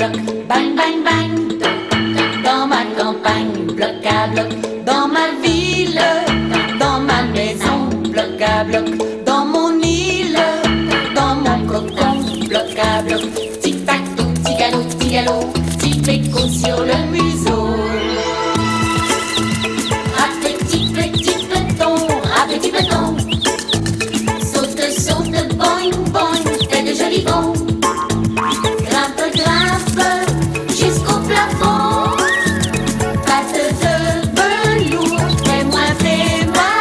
bloc, bang, bang, bang. Dans ma campagne, bloc à bloc. Dans ma ville, dans ma maison, bloc à bloc. Dans mon île, dans mon cocon, bloc à bloc. Tic-tac, petit galop, petit péco sur le museau. Petit peloton, saute, boing, boing, fais de jolis bonds. Grimpe, jusqu'au plafond. Patte de velours, fais-moi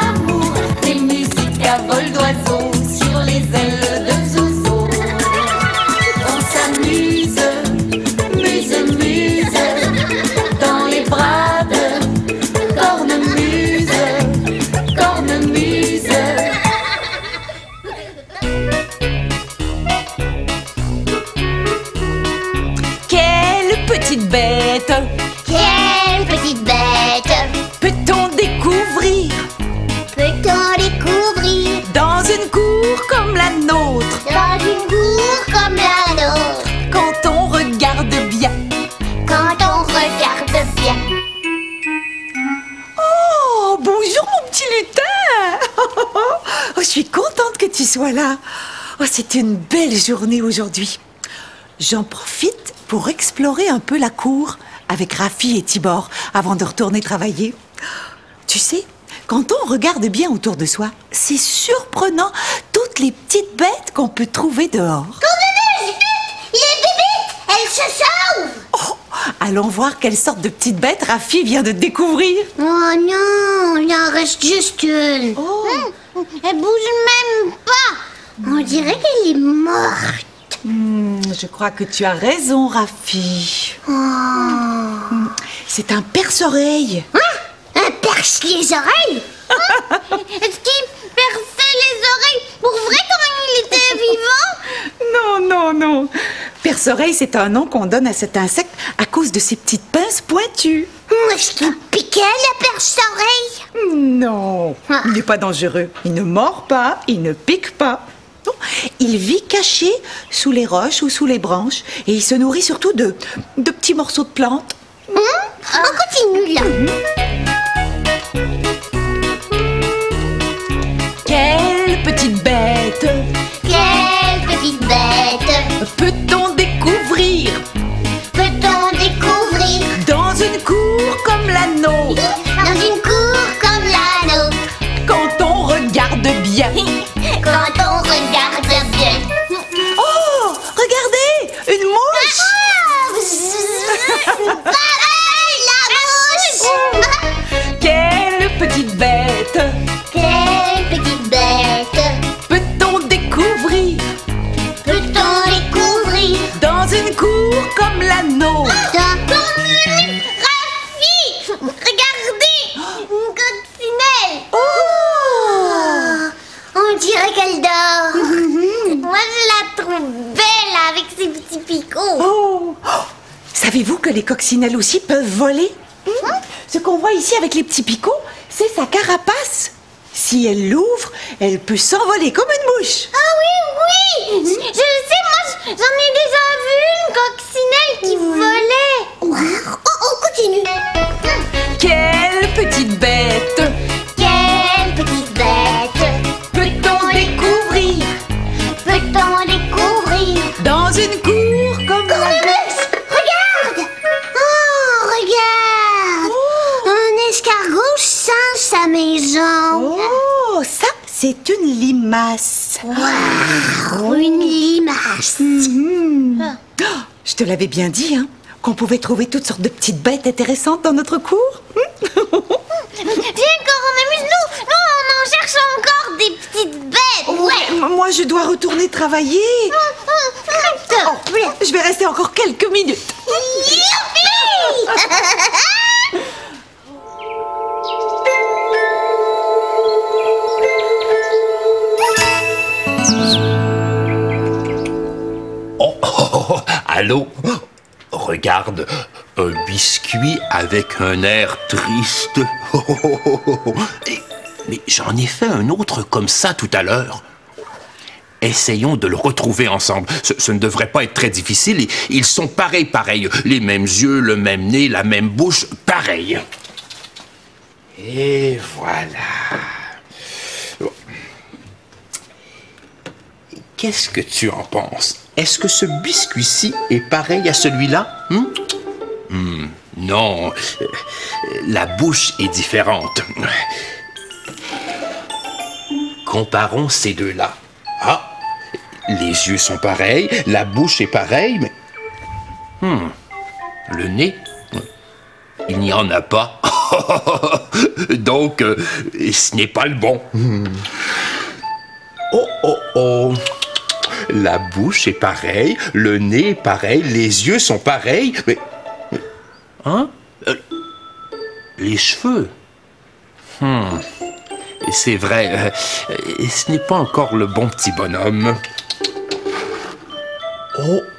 amour. Des musiques à vol d'oiseau sur les ailes de Zozo. On s'amuse, muse, dans les bras de cornemuse. Quelle petite bête! Quelle petite bête! Peut-on découvrir Peut-on découvrir dans une cour comme la nôtre? dans une cour comme la nôtre? Quand on regarde bien. Quand on regarde bien. Oh, bonjour mon petit lutin! Oh, je suis contente que tu sois là. Oh, c'est une belle journée aujourd'hui. J'en profite pour explorer un peu la cour avec Rafi et Tibor avant de retourner travailler. Tu sais, quand on regarde bien autour de soi, c'est surprenant toutes les petites bêtes qu'on peut trouver dehors. Les bébés, elles se sauvent! Oh, allons voir quelle sorte de petite bête Rafi vient de découvrir. Oh non, il en reste juste une. Oh. Elle bouge même pas. On dirait qu'elle est morte. Je crois que tu as raison, Rafi. Oh. C'est un perce-oreille. Un perce les oreilles? Est-ce qu'il perçait les oreilles pour vrai quand il était vivant? Non. Perce-oreille, c'est un nom qu'on donne à cet insecte à cause de ses petites pinces pointues. Est-ce qu'il piquait la perce-oreille? Non, il n'est pas dangereux. Il ne mord pas, il ne pique pas. Non, il vit caché sous les roches ou sous les branches et il se nourrit surtout de petits morceaux de plantes. On continue là. Quelle petite bête Quelle petite bête peut-on découvrir peut-on découvrir dans une cour comme la nôtre? dans une cour comme la nôtre? Quand on regarde bien. Quand on regarde bien. Oh, regardez, une mouche. Pareil, la mouche. Quelle petite bête Quelle petite bête peut-on découvrir peut-on découvrir dans une cour comme la nôtre? Rafi, regardez, une coccinelle. Oh, On dirait qu'elle dort. Moi, je la trouve belle avec ses petits picots. oh. Savez-vous que les coccinelles aussi peuvent voler? Ce qu'on voit ici avec les petits picots, c'est sa carapace. Si elle l'ouvre, elle peut s'envoler comme une mouche. Ah oui, je le sais, moi, j'en ai déjà vu une coccinelle qui volait. On continue. Quelle petite bête Quelle petite bête peut-on découvrir peut-on découvrir dans une cour comme la nôtre? Regarde! Oh, regarde! Un escargot sans sa maison. Oh, ça, c'est une limace. Waouh, une limace. Oh, je te l'avais bien dit, hein, qu'on pouvait trouver toutes sortes de petites bêtes intéressantes dans notre cour. Viens, Coron, amuse-nous. Nous, on en cherche encore des petites bêtes. Ouais. Moi, je dois retourner travailler. Je vais rester encore quelques minutes. Youpi! Allô? Regarde, un biscuit avec un air triste. Mais j'en ai fait un autre comme ça tout à l'heure. Essayons de le retrouver ensemble. Ce ne devrait pas être très difficile. Ils sont pareils. Les mêmes yeux, le même nez, la même bouche, pareil. Et voilà. Qu'est-ce que tu en penses? Est-ce que ce biscuit-ci est pareil à celui-là? Non, la bouche est différente. Comparons ces deux-là. Ah, les yeux sont pareils, la bouche est pareille, mais... le nez, il n'y en a pas. Donc, ce n'est pas le bon. Oh. La bouche est pareille, le nez est pareil, les yeux sont pareils, mais... Hein? Les cheveux? C'est vrai, ce n'est pas encore le bon petit bonhomme.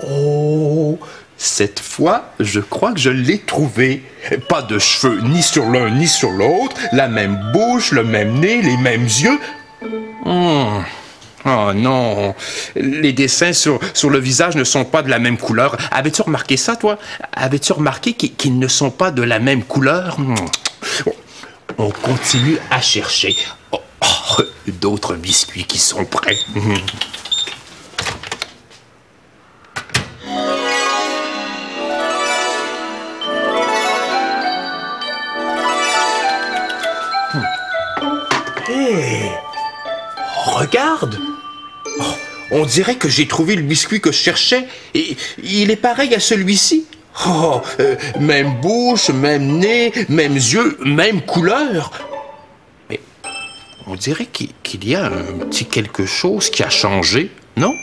Oh! Cette fois, je crois que je l'ai trouvé. Pas de cheveux ni sur l'un ni sur l'autre, la même bouche, le même nez, les mêmes yeux. Oh non, les dessins sur le visage ne sont pas de la même couleur. Avais-tu remarqué ça, toi? Avais-tu remarqué qu'ils ne sont pas de la même couleur? On continue à chercher. D'autres biscuits qui sont prêts. Hey, regarde! On dirait que j'ai trouvé le biscuit que je cherchais. Et il est pareil à celui-ci. Même bouche, même nez, mêmes yeux, même couleur. Mais on dirait qu'il y a un petit quelque chose qui a changé, non?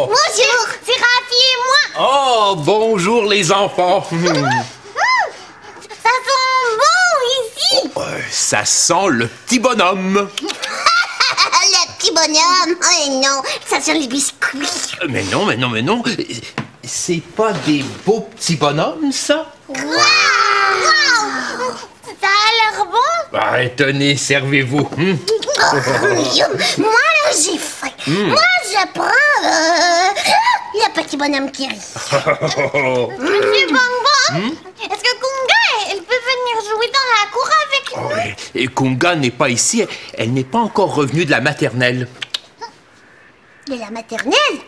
Bonjour, c'est Rafi et moi. Oh, bonjour les enfants. Ça sent bon ici. Ça sent le petit bonhomme. Le petit bonhomme. Oh non, ça sent les biscuits. Mais non. C'est pas des beaux petits bonhommes, ça? Waouh! Ça a l'air bon. Tenez, servez-vous. Moi, là, j'ai faim. Moi, je prends le petit bonhomme qui rit. Monsieur Bonbon, est-ce que Kunga, elle peut venir jouer dans la cour avec nous? Et Kunga n'est pas ici. Elle n'est pas encore revenue de la maternelle. De la maternelle?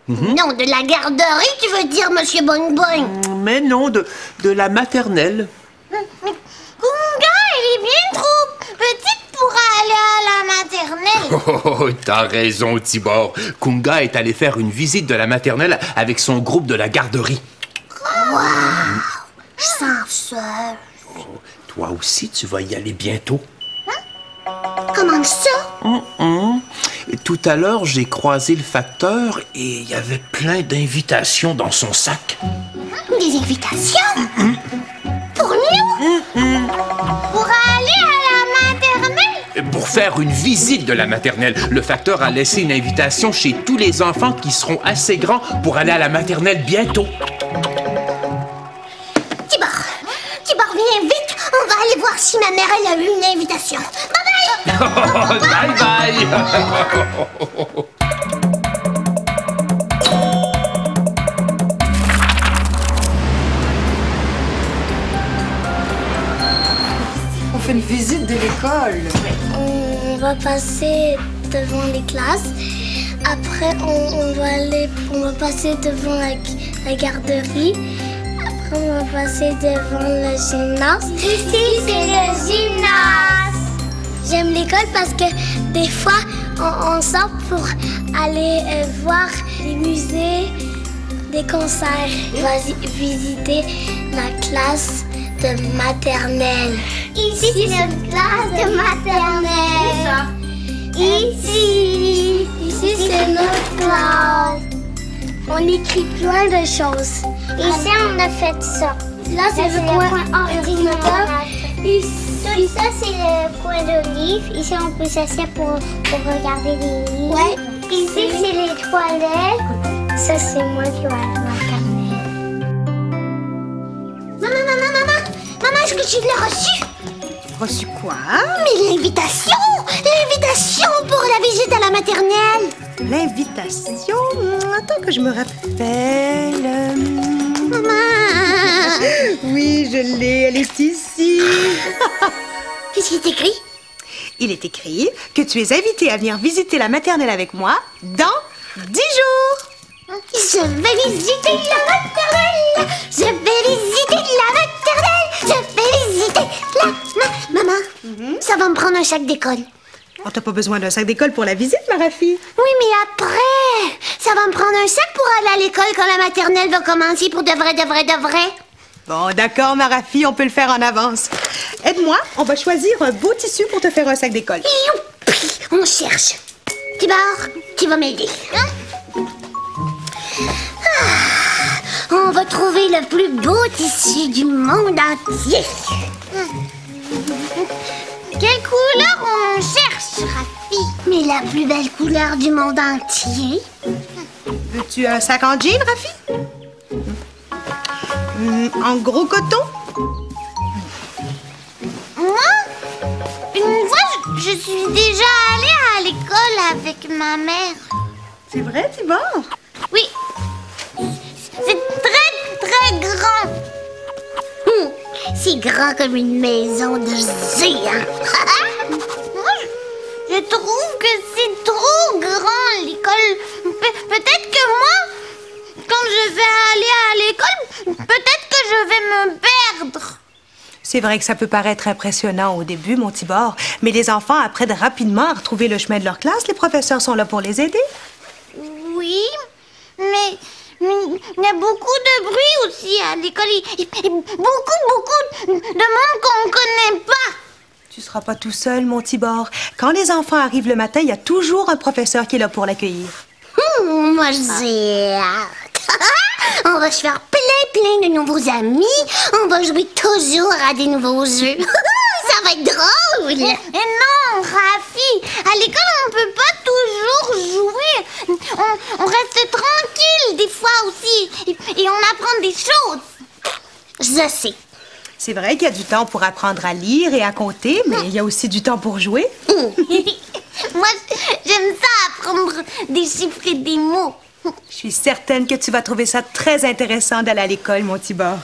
Non, de la garderie, tu veux dire, Monsieur Bonbon? Mais non, de la maternelle. Kunga, elle est bien trop petite pour aller à la maternelle. T'as raison, Tibor. Kunga est allé faire une visite de la maternelle avec son groupe de la garderie. Waouh! Je sens seule. Toi aussi, tu vas y aller bientôt. Comment ça? Tout à l'heure, j'ai croisé le facteur et il y avait plein d'invitations dans son sac. Des invitations? Pour nous? Pour aller à la maternelle? Pour faire une visite de la maternelle, le facteur a laissé une invitation chez tous les enfants qui seront assez grands pour aller à la maternelle bientôt. Tibor, viens vite. On va aller voir si ma mère, elle a eu une invitation. Bye bye! Bye bye! On fait une visite de l'école. On va passer devant les classes. Après, on va passer devant la garderie. Après, on va passer devant le gymnase. Ici, c'est le gymnase. J'aime l'école parce que des fois, on sort pour aller voir des musées, des concerts. On va visiter la classe de maternelle. Ici, c'est notre classe de maternelle. Ici, c'est notre classe. On écrit plein de choses. Ici, on a fait ça. Là, c'est le coin ordinateur. Ici, ça, c'est le coin de livres. Ici, on peut s'asseoir pour regarder des livres. Ouais. Ici, c'est les toilettes. Ça, c'est moi qui vais aller dans le carnet. Maman, est-ce que tu l'as reçu? Reçu quoi? Mais l'invitation! L'invitation pour la visite à la maternelle! L'invitation? Attends que je me rappelle. Maman! Oui, je l'ai, elle est ici. Qu'est-ce qui est écrit? Il est écrit que tu es invité à venir visiter la maternelle avec moi dans 10 jours. Je vais visiter la maternelle! Je vais visiter la maternelle! Je vais visiter la... Maman, ça va me prendre un sac d'école. Oh, t'as pas besoin d'un sac d'école pour la visite, Marafi. Oui, mais après, ça va me prendre un sac pour aller à l'école quand la maternelle va commencer pour de vrai. Bon, d'accord, Marafi, on peut le faire en avance. Aide-moi, on va choisir un beau tissu pour te faire un sac d'école. Youpi, on cherche. Tibor, tu vas m'aider. Hein? On va trouver le plus beau tissu du monde entier. Quelle couleur on cherche, Rafi? Mais la plus belle couleur du monde entier. Veux-tu un sac en jean, Rafi? En gros coton? Moi, une fois, je suis déjà allée à l'école avec ma mère. C'est vrai, Tibor? Oui. C'est très, très grand. C'est grand comme une maison de géant. Moi, je trouve que c'est trop grand, l'école. Peut-être que moi, quand je vais aller à l'école, peut-être que je vais me perdre. C'est vrai que ça peut paraître impressionnant au début, mon Tibor, mais les enfants apprennent rapidement à retrouver le chemin de leur classe. Les professeurs sont là pour les aider. Oui, mais il y a beaucoup de bruit aussi à l'école. Et beaucoup de monde qu'on ne connaît pas. Tu seras pas tout seul, mon Tibor. Quand les enfants arrivent le matin, il y a toujours un professeur qui est là pour l'accueillir. Moi, j'ai hâte. On va se faire plein de nouveaux amis. On va jouer toujours à des nouveaux jeux. Ça va être drôle. Et non, Rafi, à l'école, on ne peut pas toujours jouer. On reste tranquille des fois aussi. Et on apprend des choses. Je sais. C'est vrai qu'il y a du temps pour apprendre à lire et à compter, mais il y a aussi du temps pour jouer. Moi, j'aime ça, apprendre des chiffres et des mots. Je suis certaine que tu vas trouver ça très intéressant d'aller à l'école, mon Tibor.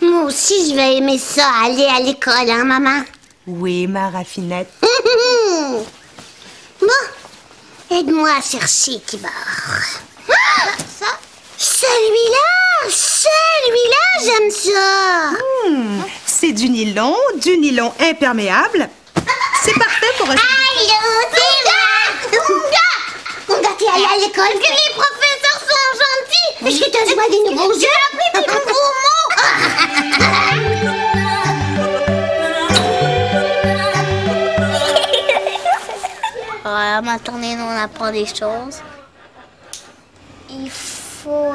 Moi aussi, je vais aimer ça, aller à l'école, hein, maman? Oui, ma raffinette. Bon, aide-moi à chercher, Tibor. Ça? Celui-là, j'aime ça. C'est du nylon imperméable. C'est parfait pour un... Allô, Tibor! Unga, t'es allé à l'école? Est-ce que les professeurs sont gentils? Est-ce que t'as joué à des nouveaux jeux? J'ai appris des nouveaux mots. À la maternelle, on apprend des choses. Il faut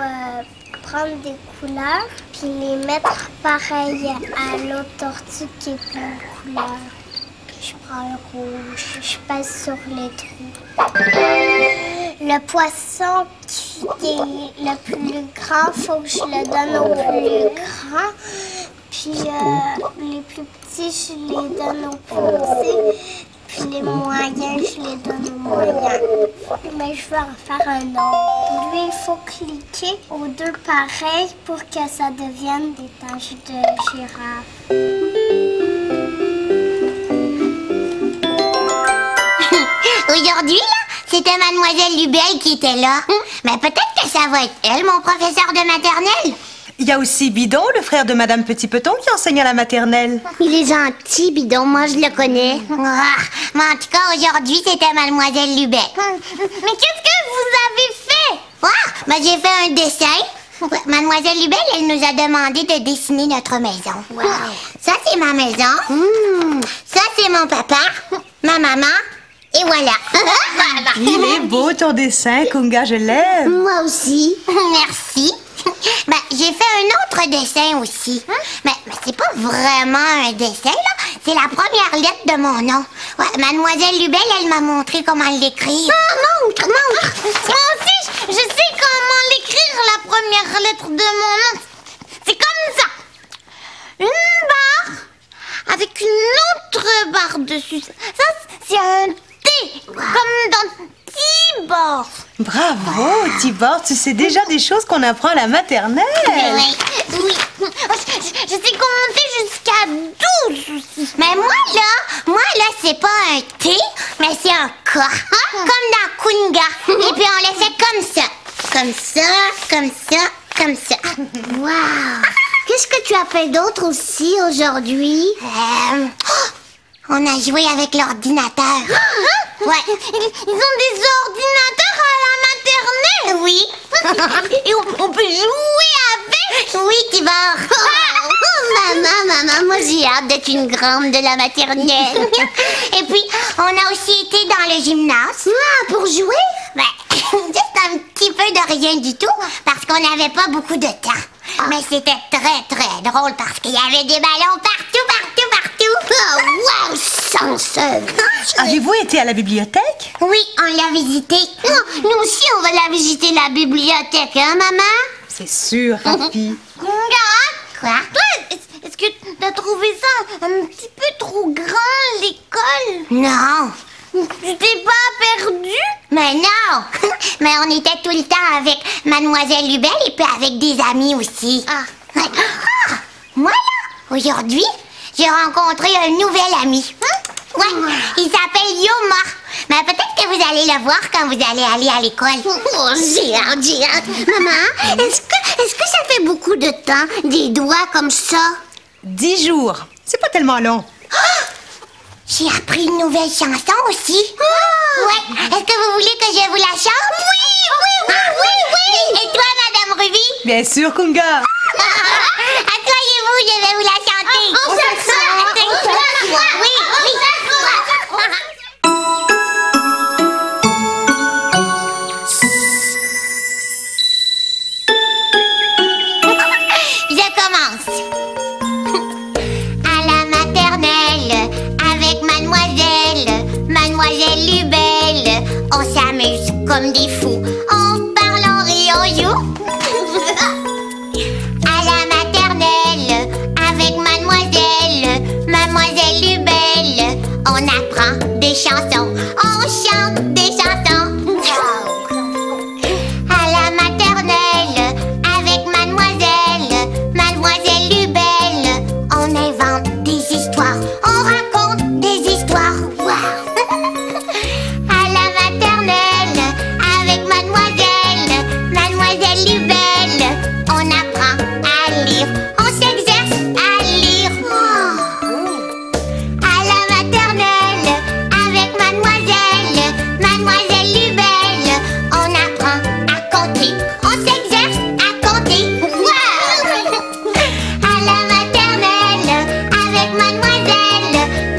prendre des couleurs puis les mettre pareil à l'autre tortue qui est plein de couleurs. Puis je prends le rouge, je passe sur les trous. Le poisson qui est le plus grand, faut que je le donne au plus grand. Puis les plus petits, je les donne au plus petits. Puis les moyens, je les donne aux moyens. Mais je vais en faire un autre. Lui, il faut cliquer aux deux pareils pour que ça devienne des taches de girafe. Aujourd'hui, là, c'était Mademoiselle Lubel qui était là. Mais peut-être que ça va être elle, mon professeur de maternelle. Il y a aussi Bidon, le frère de Madame Petit-Peton, qui enseigne à la maternelle. Il est gentil, Bidon, moi je le connais. Mais en tout cas, aujourd'hui, c'était Mademoiselle Lubel. Mais qu'est-ce que vous avez fait? J'ai fait un dessin. Mademoiselle Lubel, elle nous a demandé de dessiner notre maison. Wow. Ça, c'est ma maison. Ça, c'est mon papa, ma maman. Et voilà. Il est beau ton dessin, Kunga, je l'aime. Moi aussi. Merci. Ben, j'ai fait un autre dessin aussi. Mais c'est pas vraiment un dessin, là. C'est la première lettre de mon nom. Ouais, Mademoiselle Lubel, elle m'a montré comment l'écrire. Ah, montre! Moi aussi, je sais comment l'écrire, la première lettre de mon nom. C'est comme ça. Une barre avec une autre barre dessus. Ça, c'est un T, comme dans Tibor. Bravo, Tibor, tu sais déjà des choses qu'on apprend à la maternelle. Oui. Je sais compter jusqu'à 12 aussi. Mais moi là, c'est pas un T, mais c'est un K. Comme dans Kunga. Et puis on le fait comme ça. Comme ça, comme ça, comme ça. Wow. Qu'est-ce que tu as fait d'autre aussi aujourd'hui? On a joué avec l'ordinateur. Ouais. Ils ont des ordinateurs à la maternelle? Oui. Et on peut jouer avec? Oui, Tibor. Maman, moi j'ai hâte d'être une grande de la maternelle. Et puis, on a aussi été dans le gymnase. Ah, pour jouer? Ben, juste un petit peu de rien du tout, parce qu'on n'avait pas beaucoup de temps. Mais c'était très drôle parce qu'il y avait des ballons partout. Oh, wow, sans seul. Avez-vous été à la bibliothèque? Oui, on l'a visité. Nous aussi, on va la visiter, la bibliothèque, hein, maman? C'est sûr, Rafi. Quoi? Toi, est-ce que t'as trouvé ça un petit peu trop grand, l'école? Non. Tu t'es pas perdu? Mais non. Mais on était tout le temps avec Mademoiselle Lubel et puis avec des amis aussi. Moi, là, aujourd'hui, j'ai rencontré un nouvel ami. Ouais, il s'appelle Yoma. Mais peut-être que vous allez le voir quand vous allez aller à l'école. Oh, j'ai hâte. Maman, est-ce que ça fait beaucoup de temps, des doigts comme ça? 10 jours. C'est pas tellement long. J'ai appris une nouvelle chanson aussi. Ouais, est-ce que vous voulez que je vous la chante? Oui. Et toi, Madame Ruby? Bien sûr, Kunga. Asseyez-vous, je vais vous la chanter. On s'assoit. Oui. Je commence. À la maternelle, avec Mademoiselle Lubel, on s'amuse comme des fous. On parle, on rit, on joue. À la maternelle, avec Mademoiselle Lubel, on apprend des chansons, on chante des chansons. À la maternelle, avec Mademoiselle Lubel, on invente des histoires, on raconte des histoires. À la maternelle, avec Mademoiselle Lubel, on apprend à lire, on s'exerce à lire. À la maternelle, avec Mademoiselle Lubel, on apprend à compter, on s'exerce à compter. À la maternelle, avec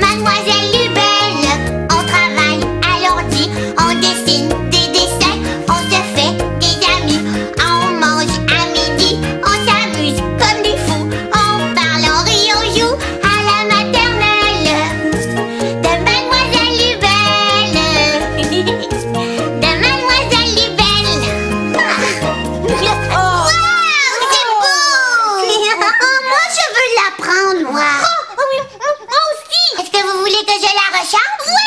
Mademoiselle Lubel, on travaille à l'ordi, on dessine des dessins, on se fait des amis, on mange à midi, on s'amuse comme des fous, on parle, on rit, on joue. À la maternelle de Mademoiselle Lubel. Wow, c'est beau. Moi, je veux l'apprendre, moi. Oui, moi aussi. Est-ce que vous voulez que je la rechante? Oui.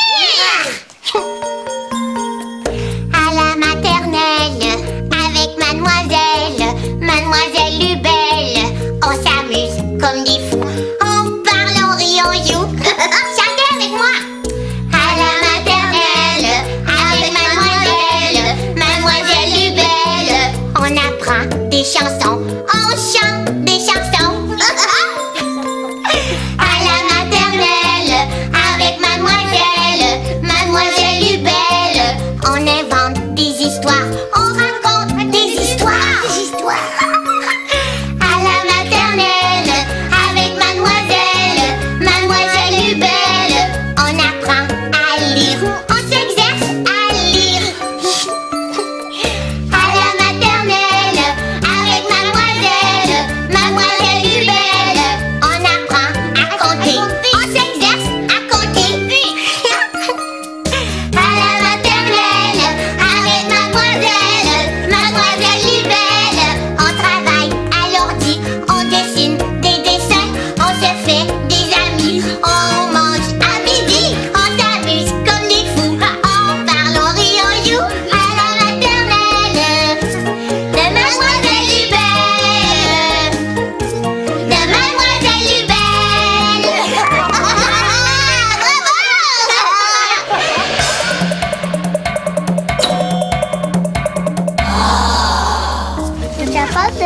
À la maternelle, avec Mademoiselle Lubel, on s'amuse comme des fous. On parle, on rit, on joue. Chantez avec moi. À la maternelle, avec Mademoiselle Lubel, on apprend des chansons, on chante des chansons. À la maternelle, avec Mademoiselle Lubel, on invente des histoires, on raconte des histoires. À la maternelle, avec Mademoiselle Lubel, on apprend à lire, on s'exerce à lire. À la maternelle, avec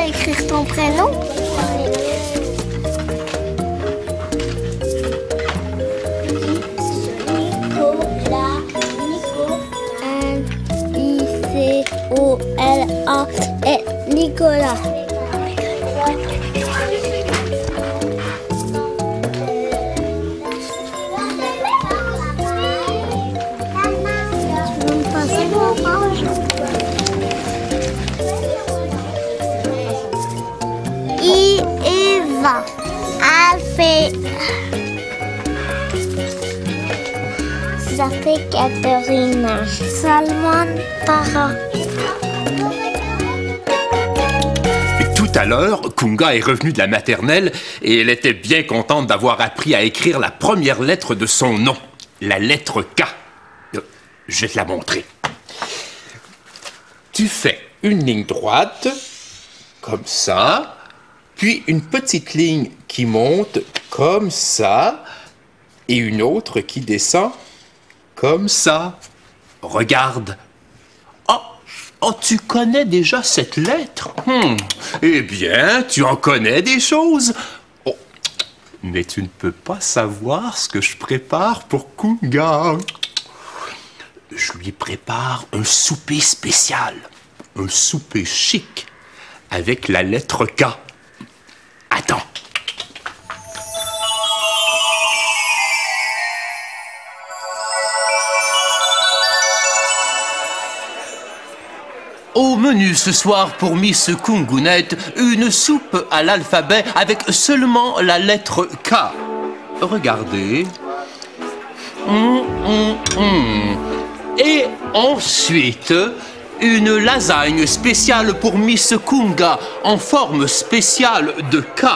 écrire ton prénom? Nicolas. Nicolas. Et Nicolas. Eva, Alphée. Ça fait Catherine. Salman, Tara. Tout à l'heure, Kunga est revenue de la maternelle et elle était bien contente d'avoir appris à écrire la première lettre de son nom, la lettre K. Je vais te la montrer. Tu fais une ligne droite, comme ça, puis une petite ligne qui monte comme ça, et une autre qui descend comme ça. Regarde. Oh, tu connais déjà cette lettre? Eh bien, tu en connais des choses. Oh, mais tu ne peux pas savoir ce que je prépare pour Kunga. Je lui prépare un souper spécial, un souper chic, avec la lettre K. Attends. Au menu ce soir pour Miss Kungunette, une soupe à l'alphabet avec seulement la lettre K. Regardez. Et ensuite, une lasagne spéciale pour Miss Kunga en forme spéciale de K.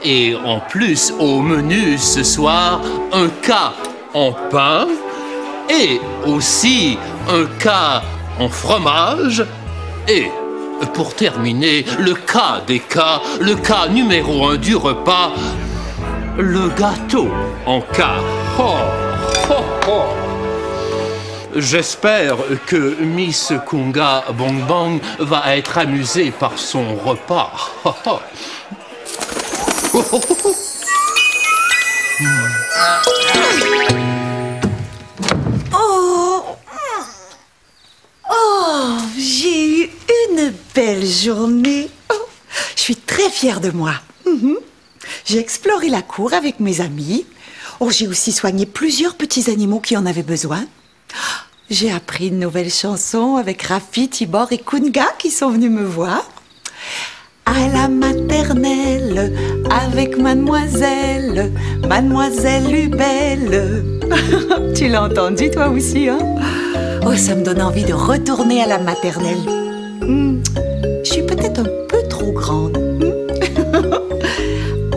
Et en plus, au menu ce soir, un K en pain et aussi un K en fromage. Et pour terminer, le K des K, le K numéro 1 du repas, le gâteau en K. Oh, oh, oh. J'espère que Miss Kunga Bong Bong va être amusée par son repas. Oh, oh. Oh, oh, oh. Oh, j'ai eu une belle journée. Oh, je suis très fière de moi. J'ai exploré la cour avec mes amis. Oh, j'ai aussi soigné plusieurs petits animaux qui en avaient besoin. J'ai appris une nouvelle chanson avec Rafi, Tibor et Kunga qui sont venus me voir. À la maternelle, avec mademoiselle, mademoiselle Lubelle. Tu l'as entendu toi aussi, hein? Oh, ça me donne envie de retourner à la maternelle. Je suis peut-être un peu trop grande.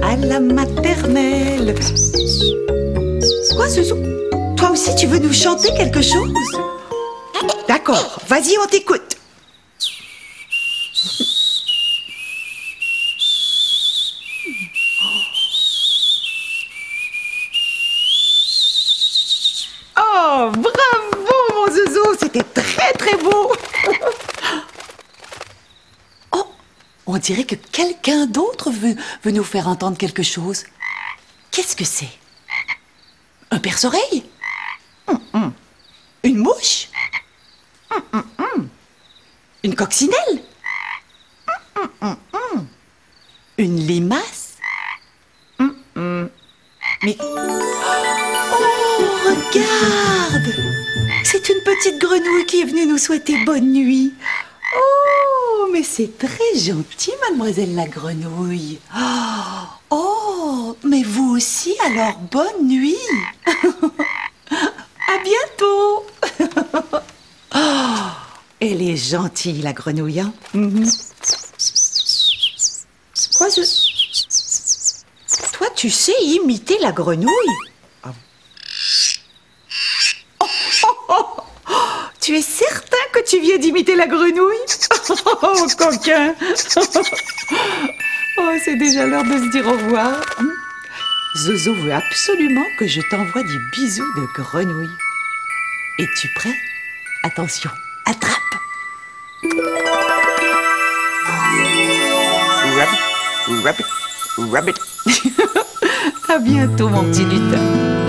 À la maternelle. Quoi, Zouzou? Toi aussi, tu veux nous chanter quelque chose? D'accord, vas-y, on t'écoute. Oh, bravo, mon Zouzou, c'était très, très beau. Oh, on dirait que quelqu'un d'autre veut nous faire entendre quelque chose. Qu'est-ce que c'est? Un perce-oreille? Une mouche? Une coccinelle? Une limace? Mais... Oh, regarde! C'est une petite grenouille qui est venue nous souhaiter bonne nuit. Oh, mais c'est très gentil, mademoiselle la grenouille. Oh, mais vous aussi, alors bonne nuit. À bientôt. Oh, elle est gentille, la grenouille, hein? Quoi, Toi, tu sais imiter la grenouille? Tu es certain que tu viens d'imiter la grenouille? Oh, coquin. Oh, c'est déjà l'heure de se dire au revoir. Zozo veut absolument que je t'envoie des bisous de grenouille. Es-tu prêt? Attention, attrape! rabbit, rabbit. À bientôt, mon petit lutin.